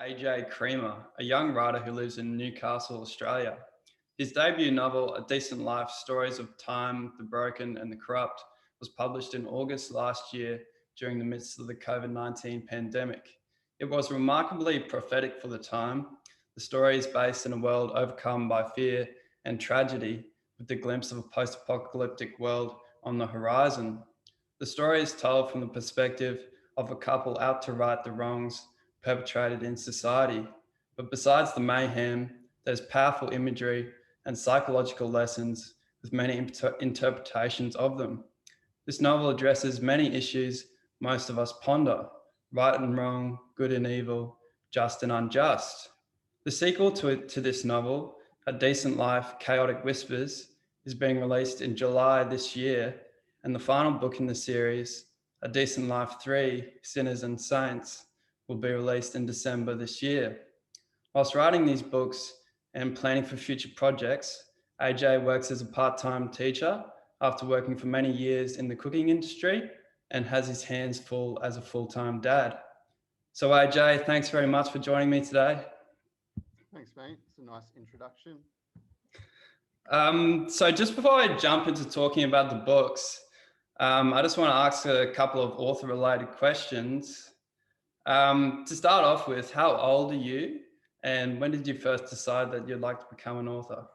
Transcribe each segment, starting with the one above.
AJ Creamer, a young writer who lives in Newcastle, Australia. His debut novel, A Decent Life: Stories of Time, the Broken and the Corrupt, was published in August last year during the midst of the COVID-19 pandemic. It was remarkably prophetic for the time. The story is based in a world overcome by fear and tragedy, with the glimpse of a post-apocalyptic world on the horizon. The story is told from the perspective of a couple out to right the wrongs perpetrated in society. But besides the mayhem, there's powerful imagery and psychological lessons with many interpretations of them. This novel addresses many issues most of us ponder: right and wrong, good and evil, just and unjust. The sequel to this novel, A Decent Life: Chaotic Whispers, is being released in July this year, and the final book in the series, A Decent Life 3: Sinners and Saints, will be released in December this year. Whilst writing these books and planning for future projects, AJ works as a part-time teacher after working for many years in the cooking industry and has his hands full as a full-time dad. So AJ, thanks very much for joining me today. Thanks, mate. It's a nice introduction. So just before I jump into talking about the books, I just want to ask a couple of author-related questions. To start off with, how old are you, and when did you first decide that you'd like to become an author?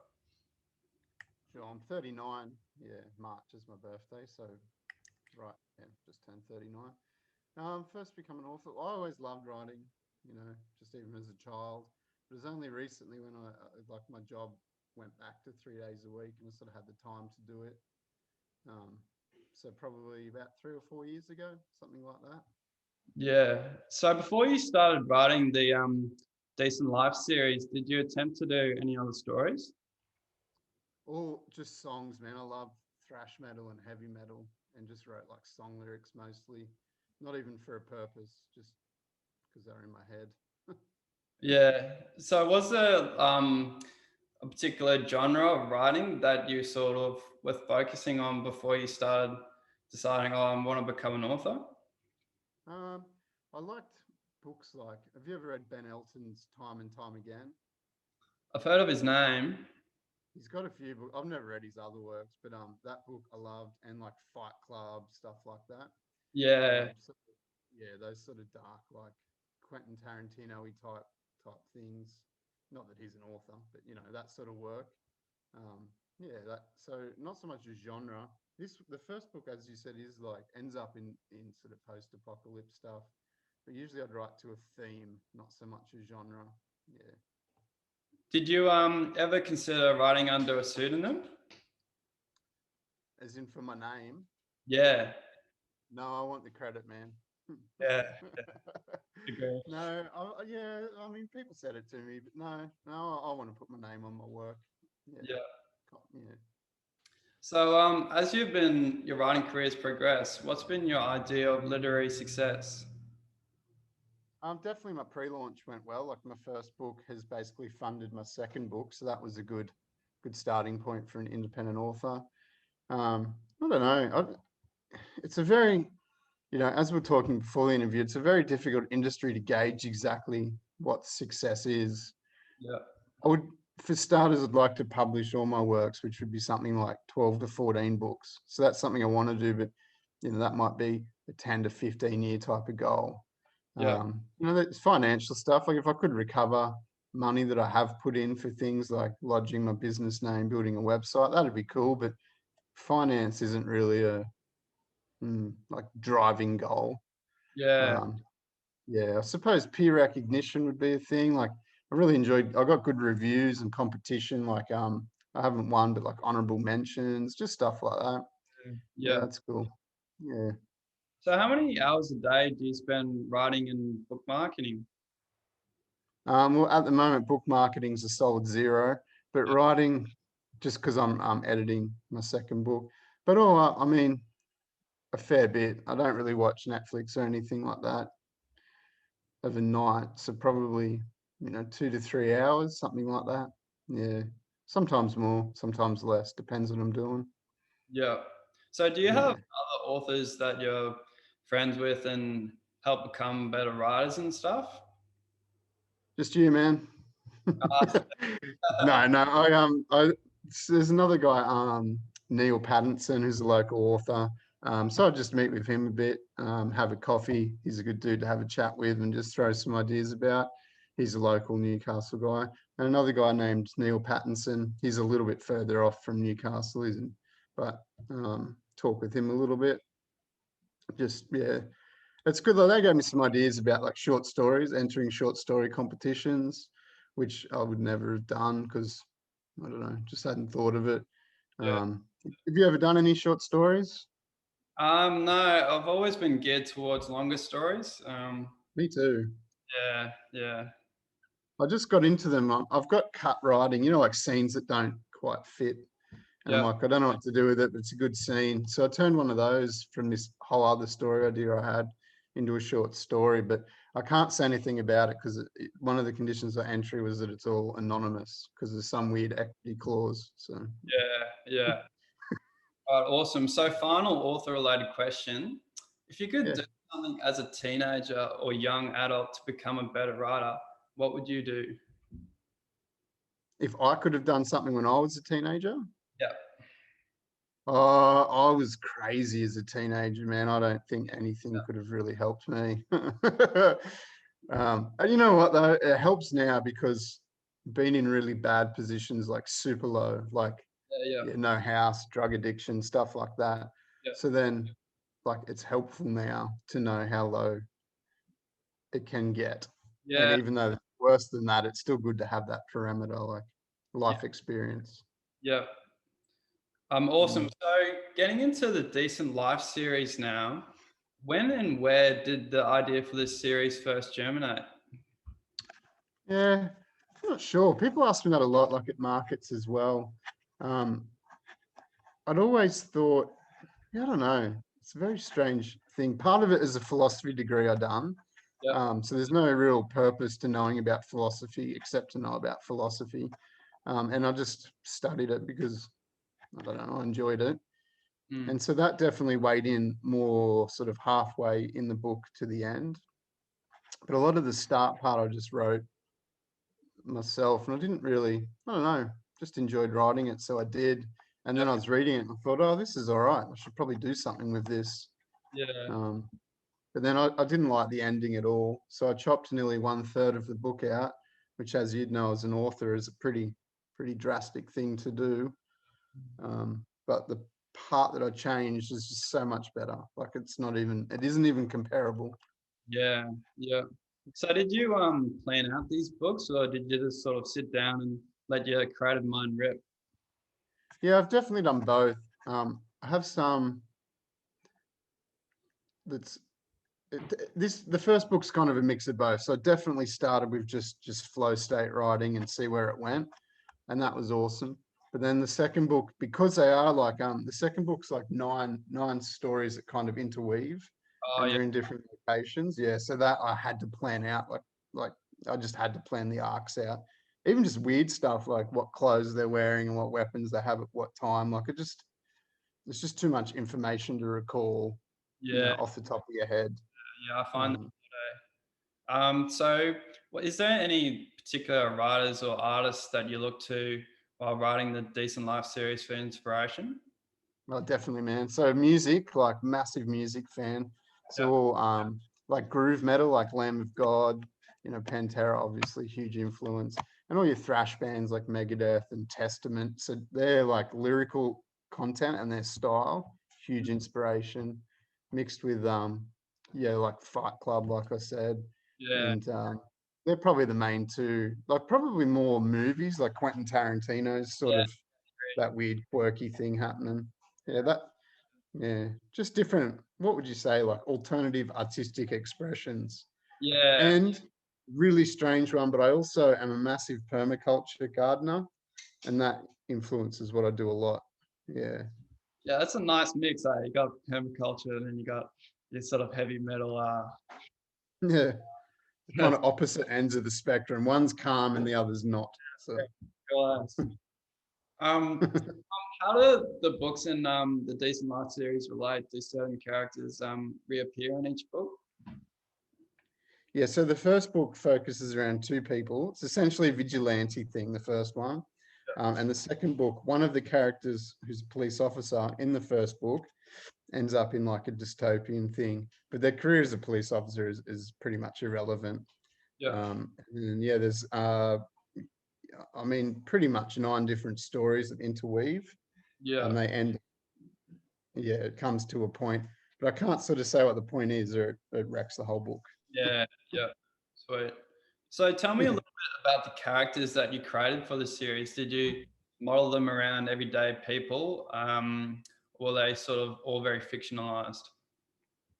Sure, I'm 39. Yeah, March is my birthday, so right, yeah, just turned 39. First become an author. I always loved writing, just even as a child. It was only recently when like my job went back to 3 days a week and I sort of had the time to do it. So probably about 3 or 4 years ago, something like that. Yeah. So before you started writing the Decent Life series, did you attempt to do any other stories? Or just songs, man. I love thrash metal and heavy metal and just wrote like song lyrics mostly, not even for a purpose, just because they're in my head. Yeah. So was there a particular genre of writing that you sort of were focusing on before you started deciding, oh, I want to become an author? I liked books like, have you ever read Ben Elton's Time and Time Again? I've heard of his name. He's got a few books. I've never read his other works, but that book I loved, and like Fight Club, stuff like that. Yeah. So, yeah, those sort of dark, like Quentin Tarantino-y type things. Not that he's an author, but that sort of work. Yeah, that so not so much a genre. The first book, as you said, is like ends up in sort of post-apocalypse stuff. But usually I'd write to a theme, not so much a genre. Yeah. Did you ever consider writing under a pseudonym? As in for my name. Yeah. No, I want the credit, man. Yeah. Agree. No, yeah, I mean, people said it to me, but no, I want to put my name on my work. Yeah. Yeah. Yeah. So as your writing career has progressed, what's been your idea of literary success? Definitely my pre-launch went well. Like my first book has basically funded my second book, so that was a good starting point for an independent author. I don't know. It's a very, as we're talking before the interview, it's a very difficult industry to gauge exactly what success is. Yeah. I would, for starters, I'd like to publish all my works, which would be something like 12 to 14 books. So that's something I want to do, but that might be a 10 to 15 year type of goal. Yeah. There's financial stuff. Like if I could recover money that I have put in for things like lodging my business name, building a website, that'd be cool. But finance isn't really a like driving goal. Yeah. Yeah, I suppose peer recognition would be a thing. Like I really enjoyed, I got good reviews and competition. Like I haven't won, but like honorable mentions, just stuff like that. Yeah, Yeah. that's cool. Yeah. So how many hours a day do you spend writing and book marketing? Well, at the moment, book marketing's a solid 0, but writing, just because I'm editing my second book. But I mean, a fair bit. I don't really watch Netflix or anything like that overnight, so probably 2 to 3 hours, something like that. Yeah, sometimes more, sometimes less, depends what I'm doing. Yeah. So do you have Yeah. other authors that you're friends with and help become better writers and stuff? Just you, man. No, no. There's another guy, Neil Pattinson, who's a local author. So I just meet with him a bit, have a coffee. He's a good dude to have a chat with and just throw some ideas about. He's a local Newcastle guy. And another guy named Neil Pattinson. He's a little bit further off from Newcastle, isn't? But talk with him a little bit. Just yeah, it's good though. They gave me some ideas about like short stories, entering short story competitions, which I would never have done because I don't know, just hadn't thought of it. Yeah. Have you ever done any short stories? No, I've always been geared towards longer stories. Me too. Yeah, yeah, I just got into them. I've got cut writing, like scenes that don't quite fit. And I'm yeah, like, I don't know what to do with it, but it's a good scene. So I turned one of those from this whole other story idea I had into a short story, but I can't say anything about it because one of the conditions of entry was that it's all anonymous because there's some weird equity clause. So yeah, yeah. All right, awesome. So, final author-related question: if you could yeah, do something as a teenager or young adult to become a better writer, what would you do? if I could have done something when I was a teenager, Yeah, I was crazy as a teenager, man. I don't think anything could have really helped me. And you know what though? It helps now because being in really bad positions, like super low, like yeah, yeah, no house, drug addiction, stuff like that. yeah, So then, like, it's helpful now to know how low it can get. And yeah, even though it's worse than that, it's still good to have that parameter, like yeah, life experience. yeah. Awesome. Mm. So, getting into the Decent Life series now, when and where did the idea for this series first germinate? Yeah, I'm not sure. People ask me that a lot, like at markets as well. Um, I'd always thought, yeah, I don't know. It's a very strange thing. Part of it is a philosophy degree I done. Yep. So there's no real purpose to knowing about philosophy except to know about philosophy. And I just studied it because I don't know, I enjoyed it. Mm. And so that definitely weighed in more sort of halfway in the book to the end. But a lot of the start part I just wrote myself and I didn't really, I don't know, just enjoyed writing it. So I did. And then Yep. I was reading it and I thought, oh, this is all right. I should probably do something with this. Yeah. Um, but then I didn't like the ending at all. So I chopped nearly 1/3 of the book out, which, as you'd know, as an author, is a pretty drastic thing to do. But the part that I changed is just so much better. Like it isn't even comparable. Yeah. Yeah. So, did you plan out these books, or did you just sort of sit down and let your creative mind rip? Yeah, I've definitely done both. I have some that's the first book's kind of a mix of both. So I definitely started with just flow state writing and see where it went, and that was awesome. But then the second book, because they are like the second book's like nine stories that kind of interweave, Oh and yeah. they're in different locations. Yeah, so that I had to plan out like I just had to plan the arcs out. Even just weird stuff like what clothes they're wearing and what weapons they have at what time. Like it's just too much information to recall, Yeah. off the top of your head. Yeah. I find that. Um, So, is there any particular writers or artists that you look to while writing the Decent Life series for inspiration? Oh, definitely, man. So music, like massive music fan. Yeah. So like groove metal, like Lamb of God, Pantera, obviously huge influence, and all your thrash bands like Megadeth and Testament. So they're like lyrical content and their style, huge inspiration, mixed with yeah, like Fight Club, like I said, Yeah. and they're probably the main two. Like probably more movies, like Quentin Tarantino's sort Yeah. of that weird quirky thing happening. Yeah, yeah, just different. What would you say, like alternative artistic expressions? Yeah. And really strange one, but I also am a massive permaculture gardener, and that influences what I do a lot. Yeah, Yeah. That's a nice mix. You got permaculture and then you got this sort of heavy metal. yeah, kind That's of opposite ends of the spectrum. One's calm and the other's not. So nice. How do the books in the Decent Life series relate? Do certain characters reappear in each book? Yeah, so the first book focuses around two people. It's essentially a vigilante thing, the first one. And the second book, one of the characters who's a police officer in the first book ends up in like a dystopian thing, but their career as a police officer is pretty much irrelevant. Yeah. And yeah, there's, I mean, pretty much 9 different stories that interweave Yeah. and they end, yeah, it comes to a point, but I can't sort of say what the point is or it wrecks the whole book. Yeah. Yeah. Sweet. So tell me a Yeah. little bit about the characters that you created for the series. Did you model them around everyday people? Or were they sort of all very fictionalized?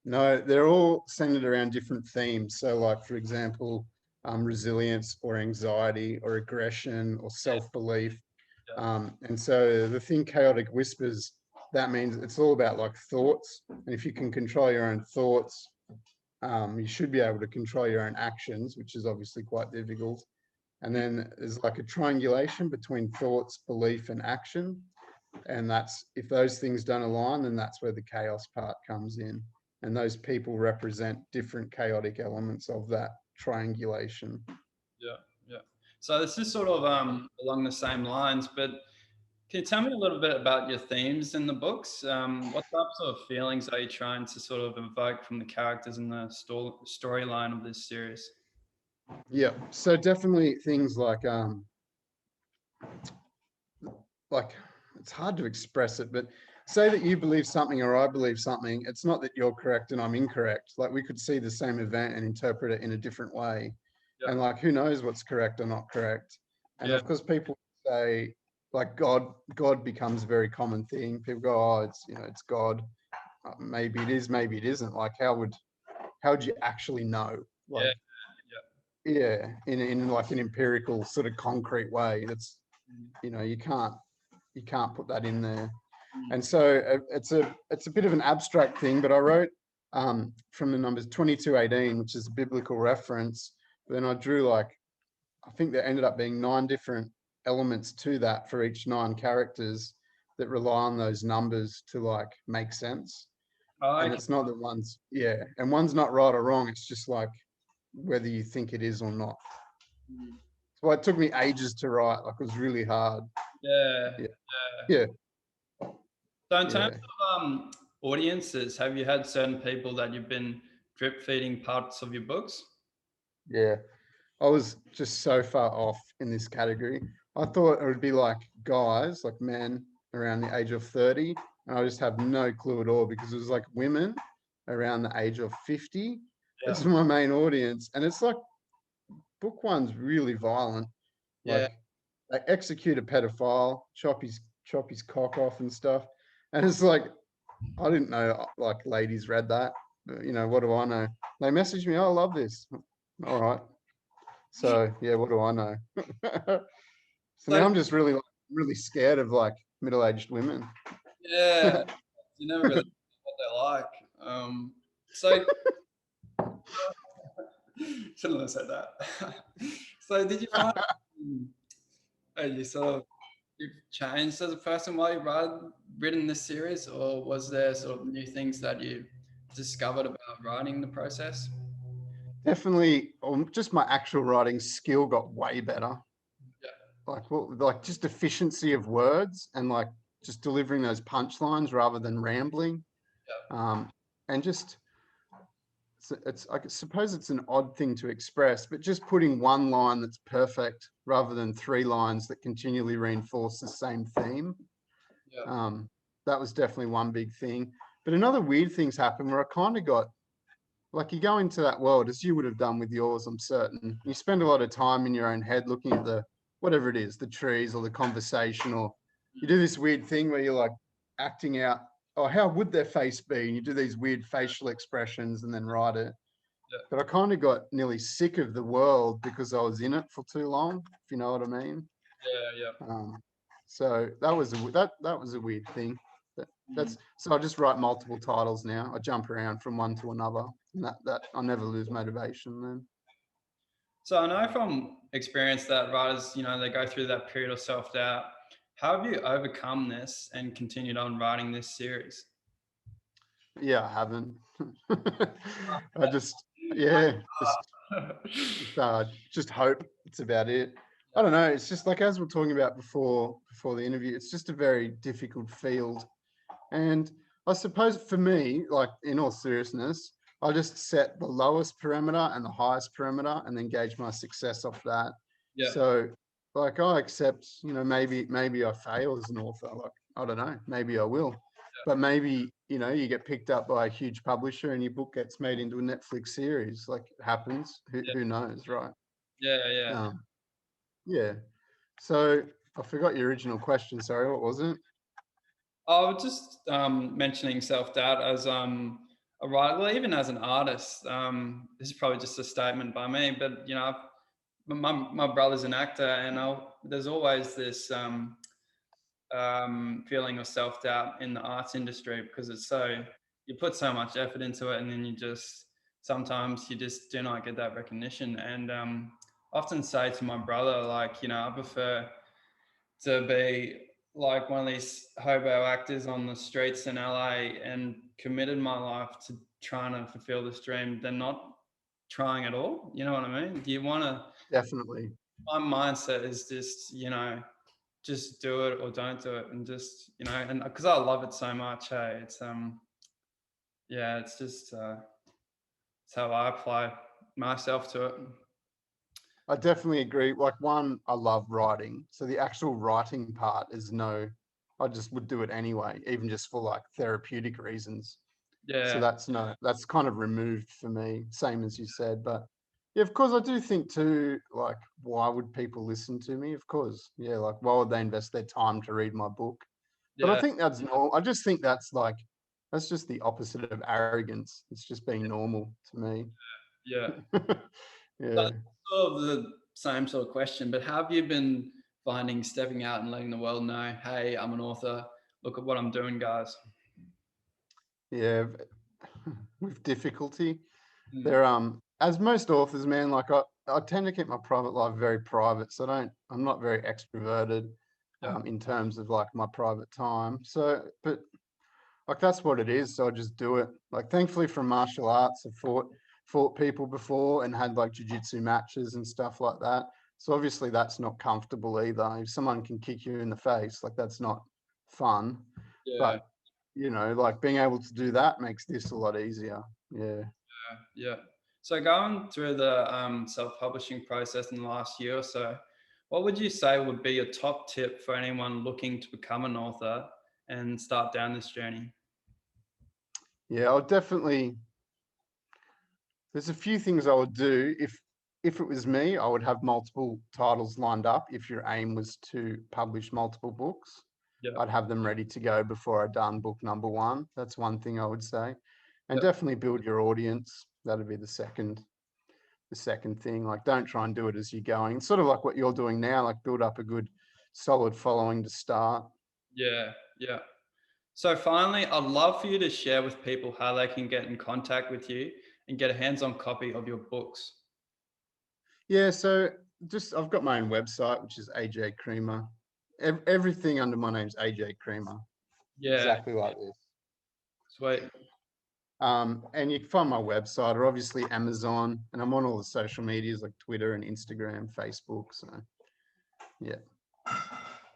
No, they're all centered around different themes. So, like, for example, resilience or anxiety or aggression or self-belief. Yeah. And so the thing chaotic whispers, that means it's all about like thoughts. And if you can control your own thoughts, you should be able to control your own actions, which is obviously quite difficult. And then there's like a triangulation between thoughts, belief, and action. And that's if those things don't align, then that's where the chaos part comes in. And those people represent different chaotic elements of that triangulation. Yeah. Yeah. So this is sort of along the same lines, but can you tell me a little bit about your themes in the books? What types of feelings are you trying to sort of evoke from the characters in the storyline of this series? Yeah. So definitely things like it's hard to express it, but say that you believe something or I believe something, it's not that you're correct and I'm incorrect. Like we could see the same event and interpret it in a different way. Yeah. And like who knows what's correct or not correct. And Yeah. of course people say like God becomes a very common thing. People go, oh, it's it's God. Maybe it is, maybe it isn't. Like how would you actually know? Yeah. Like yeah, in like an empirical sort of concrete way. That's you can't put that in there. Mm. And so it's a bit of an abstract thing, but I wrote from the numbers 2218, which is a biblical reference. But then I drew like I think there ended up being 9 different elements to that for each 9 characters that rely on those numbers to like make sense. Oh, And okay. it's not that and one's not right or wrong. It's just like whether you think it is or not. Mm. So it took me ages to write. Like it was really hard. Yeah. Yeah, Yeah. yeah, So in terms yeah. of audiences, have you had certain people that you've been drip feeding parts of your books? Yeah. I was just so far off in this category. I thought it would be like guys, like men around the age of 30. And I just have no clue at all because it was like women around the age of 50. Yeah. It's my main audience. And it's like book one's really violent. Yeah. Like they execute a pedophile, chop his cock off and stuff. And it's like, I didn't know like ladies read that. But, what do I know? They messaged me, oh, I love this. All right. So yeah, what do I know? So So now I'm just really scared of like middle-aged women. yeah, you never really know what they like. So shouldn't have said that. So did you find you sort of you've changed as a person while you've written this series, or was there sort of new things that you discovered about writing the process? Definitely, just my actual writing skill got way better. Yeah. Like just efficiency of words and like just delivering those punchlines rather than rambling. Yeah. And just it's I suppose it's an odd thing to express, but just putting one line that's perfect rather than 3 lines that continually reinforce the same theme. Yeah. That was definitely one big thing. But another weird thing's happened where I kind of got like you go into that world as you would have done with yours, I'm certain. You spend a lot of time in your own head looking at the whatever it is, the trees or the conversation, or you do this weird thing where you're like acting out, oh, how would their face be? And you do these weird facial expressions and then write it. Yeah. But I kind of got nearly sick of the world because I was in it for too long, if you know what I mean. Yeah. Yeah. So that was that was a weird thing. Mm. That's so I just write multiple titles now. I jump around from one to another, and that I never lose motivation then. So I know from experience that writers, they go through that period of self-doubt. How have you overcome this and continued on writing this series? Yeah, I haven't. I just yeah, just Just hope. It's about it. I don't know. It's just like, as we're talking about before the interview, it's just a very difficult field. And I suppose for me, like in all seriousness, I just set the lowest parameter and the highest parameter and then gauge my success off that. Yeah, So like I accept, maybe I fail as an author. Like, I don't know, maybe I will. But maybe, you get picked up by a huge publisher and your book gets made into a Netflix series. Like, it happens. yeah, Who knows, right? yeah, yeah. Um, yeah. So I forgot your original question. Sorry, what was it? I was just mentioning self-doubt as a writer, well, even as an artist. This is probably just a statement by me, but my brother's an actor, and there's always this feeling of self-doubt in the arts industry because you put so much effort into it, and then sometimes you just do not get that recognition. And often say to my brother, like, I prefer to be like one of these hobo actors on the streets in LA and committed my life to trying to fulfill this dream than not trying at all. You know what I mean? You want to, Definitely. my mindset is just do it or don't do it. And just, and because I love it so much. Hey, yeah, it's how I apply myself to it. I definitely agree. Like, one, I love writing. So the actual writing part is I just would do it anyway, even just for like therapeutic reasons. So Yeah. that's kind of removed for me, same as you said. But yeah, of course, I do think too, like, why would people listen to me? Of course. Yeah, like, why would they invest their time to read my book? But I Yeah. think that's normal. I just think that's just the opposite of arrogance. It's just being normal to me. Yeah. Yeah. That's sort of the same sort of question, but how have you been finding stepping out and letting the world know, hey, I'm an author. Look at what I'm doing, guys. Yeah. With difficulty. Mm, There, as most authors, man, like I tend to keep my private life very private. So I'm not very extroverted yeah, in terms of like my private time. So, but like that's what it is. So I just do it. Like, thankfully, from martial arts, I've fought people before and had like jiu-jitsu matches and stuff like that. So obviously that's not comfortable either. If someone can kick you in the face, like, that's not fun. yeah, But like, being able to do that makes this a lot easier. Yeah. yeah. So going through the self-publishing process in the last year or so, what would you say would be your top tip for anyone looking to become an author and start down this journey? Yeah, I'll definitely. There's a few things I would do if it was me. I would have multiple titles lined up. If your aim was to publish multiple books, Yeah, I'd have them ready to go before I'd done book number one. That's one thing I would say, and yeah, definitely build your audience. That'd be the second thing. Like, don't try and do it as you're going. Sort of like what you're doing now. Like, build up a good, solid following to start. yeah, yeah. So finally, I'd love for you to share with people how they can get in contact with you and get a hands-on copy of your books. Yeah, so just I've got my own website, which is AJ Creamer. Everything under my name's AJ Creamer, Yeah, exactly like this. sweet. And you can find my website or obviously Amazon, and I'm on all the social medias like Twitter and Instagram, Facebook. So yeah,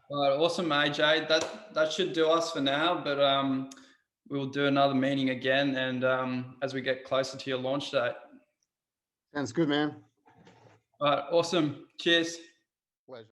All right, awesome, AJ. That should do us for now, but we'll do another meeting again, and as we get closer to your launch date. sounds good, man. All right, awesome. Cheers. Pleasure.